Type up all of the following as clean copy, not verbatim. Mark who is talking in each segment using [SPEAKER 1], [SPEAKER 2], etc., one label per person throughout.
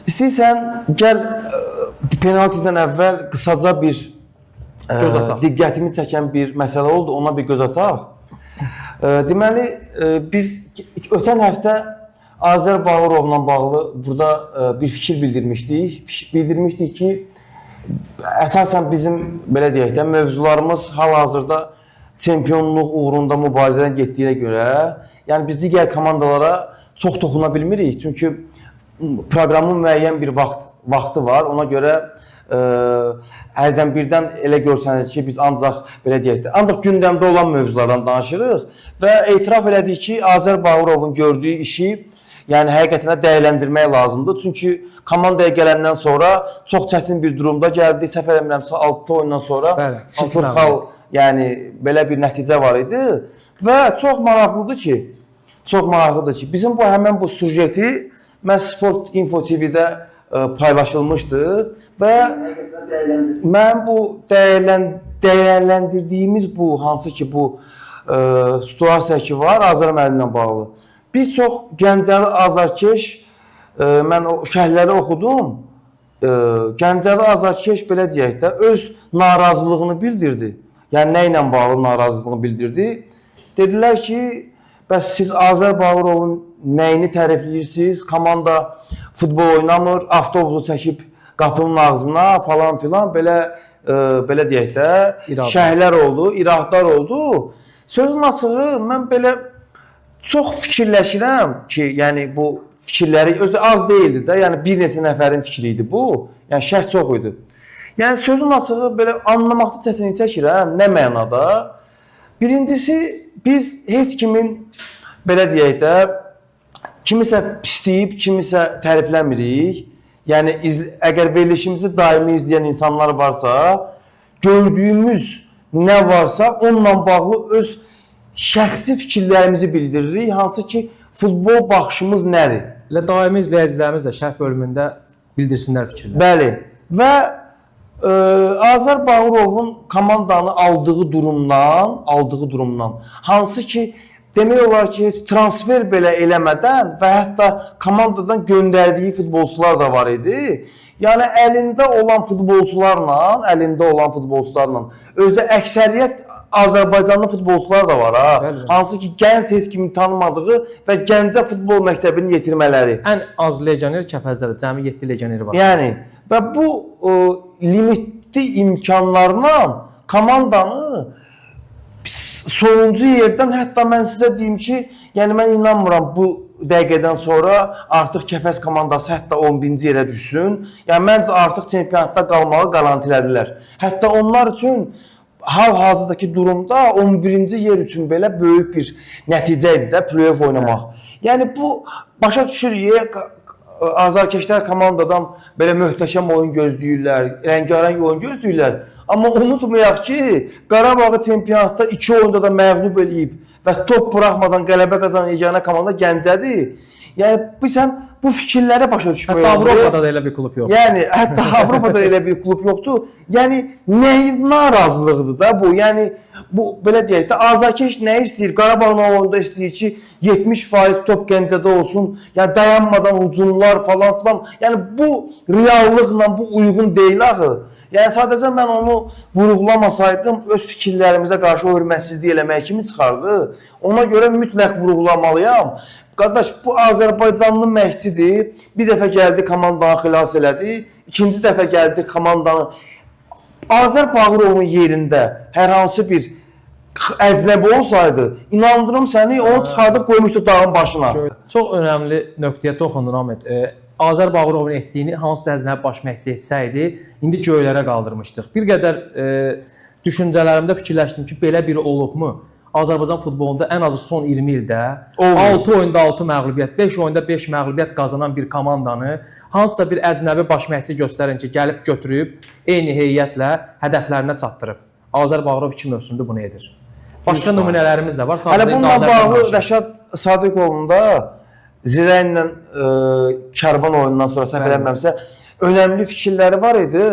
[SPEAKER 1] İstəyirsən, gəl penaltiden əvvəl qısaca bir diqqətimi çəkən bir məsələ oldu, ona bir göz ataq. Deməli, biz ötən həftə Azər Bağırovla bağlı burada bir fikir bildirmişdik. Bildirmişdik ki, əsasən bizim, belə deyək də, mövzularımız hal-hazırda çempionluq uğrunda mübarizədən getdiyinə görə, yəni biz digər komandalara çox toxuna bilmirik. Çünki proqramın müəyyən bir vaxtı var. Ona görə hərdən birdən elə görsənir ki, biz ancaq, belə deyək də, ancaq gündəmdə olan mövzulardan danışırıq və etiraf elədik ki, Azər Bağırovun gördüyü işi yəni həqiqətən də dəyərləndirmək lazımdır. Çünki komandaya gələndən sonra çox çətin bir durumda gəldi. Səhv eləmirəmsə 6 oyundan sonra 0 xal, yəni belə bir nəticə var idi və çox maraqlıdır ki, bizim bu həmən bu sujeti mən Sport Info TV-də paylaşılmışdı və mən bu dəyərləndirdiyimiz bu hansı ki bu situasiya ki var Azər müəllimlə bağlı. Bir çox Gəncəli azarkeş, mən o şərhləri oxudum, Gəncəli azarkeş belə deyək də öz narazılığını bildirdi. Yəni nə ilə bağlı narazılığını bildirdi? Dedilər ki, bəs siz Azər Bağırovun nəyini tərifləyirsiniz? Komanda futbol oynamır, avtobusu çəkib qapının ağzına falan filan belə deyək də şərhlər oldu, iradlar oldu. Sözün açığı mən belə çox fikirləşirəm ki, yəni bu fikirləri özü az deyildi də, yəni bir neçə nəfərin fikri idi bu. Yəni şərh çox idi. Yəni sözün açığı belə anlamaqda çətinlik çəkirəm, nə mənada? Birincisi, biz heç kimin, belə deyək də, kimisə pisləyib, kimisə tərifləmirik. Yəni, əgər verilişimizi daimi izləyən insanlar varsa, gördüyümüz nə varsa, onunla bağlı öz şəxsi fikirlərimizi bildiririk, hansı ki, futbol baxışımız nədir?
[SPEAKER 2] Elə daimi izləyicilərimiz də şərh bölümündə bildirsinlər fikirlər.
[SPEAKER 1] Bəli, və Azər Bağırovun komandanı aldığı durumdan, hansı ki, demək olar ki, heç transfer belə eləmədən və hətta komandadan göndərdiyi futbolçular da var idi. Yəni, əlində olan futbolçularla, özdə əksəriyyət Azərbaycanlı futbolçular da var, hansı ki, gənc heç kimi tanımadığı və Gəncə futbol məktəbini yetirmələri.
[SPEAKER 2] Ən az legioner Kəpəzdədir, cəmi 7 legioner var.
[SPEAKER 1] Yəni, və bu limitli imkanlarla komandanı sonuncu yerdən, hətta mən sizə deyim ki, yəni mən inanmıram bu dəqiqədən sonra artıq Kəpəz komandası hətta 11-ci yerə düşsün. Yəni, məncə artıq çempionatda qalmağı qarantilədilər. Hətta onlar üçün hal-hazırdakı durumda 11-ci yer üçün belə böyük bir nəticə idi də, play-off oynamaq. Yəni, bu başa düşürük, azarkeşlər komandadan belə möhtəşəm oyun gözləyirlər, rəngarəng oyun gözləyirlər. Amma unutmayaq ki, Qarabağı çempionatda 2 oyunda da məğlub eləyib və top buraxmadan qələbə qazanan yeganə komanda Gəncədir. Yəni, sən bu fikirlərə başa düşmək
[SPEAKER 2] Hətta Avropada da elə bir klub yoxdur.
[SPEAKER 1] Yəni, hətta Avropada elə bir klub yoxdur. Yəni, nəyin narazılıqdır da bu? Yəni, bu, belə deyək də, azarkeş nə istəyir? Qarabağın oyunda istəyir ki, 70% top Gəncədə olsun, yəni dayanmadan hücumlar falan filan. Yəni, bu reallıqla bu uyğun deyil axı. Yəni, sadəcə mən onu vurğulamasaydım, öz fikirlərimizə qarşı hörmətsizlik eləmək kimi çıxardı. Ona görə mütləq vurğulamalıyam. Qardaş, bu Azərbaycanlı məşqçidir. Bir dəfə gəldi, komandanı xilas elədi. İkinci dəfə gəldi, komandanı... Azər Bağırovun yerində hər hansı bir əcnəbi olsaydı, inandırım səni, onu çıxardıb qoymuşdu dağın başına.
[SPEAKER 2] Çox önəmli nöqtəyə toxundun, Ahmet. Azər Bağırovun etdiyini hansısa əcnəbi baş məşqçi etsəydi, indi göylərə qaldırmışdıq. Bir qədər düşüncələrimdə fikirləşdim ki, belə biri olubmu? Azərbaycan futbolunda ən azı son 20 ildə 6 oyunda 6 məğlubiyyət, 5 oyunda 5 məğlubiyyət qazanan bir komandanı hansısa bir əcnəbi baş məşqçi göstərin ki, gəlib götürüb eyni heyətlə hədəflərinə çatdırıb. Azər Bağırov 2 mövsümdə bunu edir. Başqa nümunələrimiz də var.
[SPEAKER 1] Hələ bununla bağlı Rəşad Sadiqovun da Zirə ilə Kərvan oyunundan sonra səhv eləmirəmsə önəmli fikirləri var idi.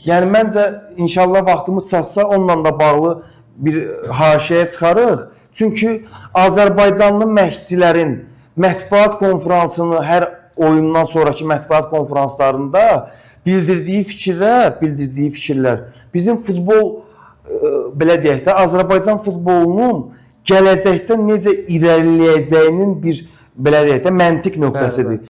[SPEAKER 1] Yəni məncə inşallah vaxtımız çatsa onunla da bağlı bir haşiyə çıxarıq. Çünki Azərbaycanlı məşqçilərin mətbuat konferansını hər oyundan sonraki mətbuat konferanslarında bildirdiyi fikirlər bizim futbol belə deyək də Azərbaycan futbolunun gələcəkdə necə irəliləyəcəyinin bir belə deyək də məntiq nöqtəsidir.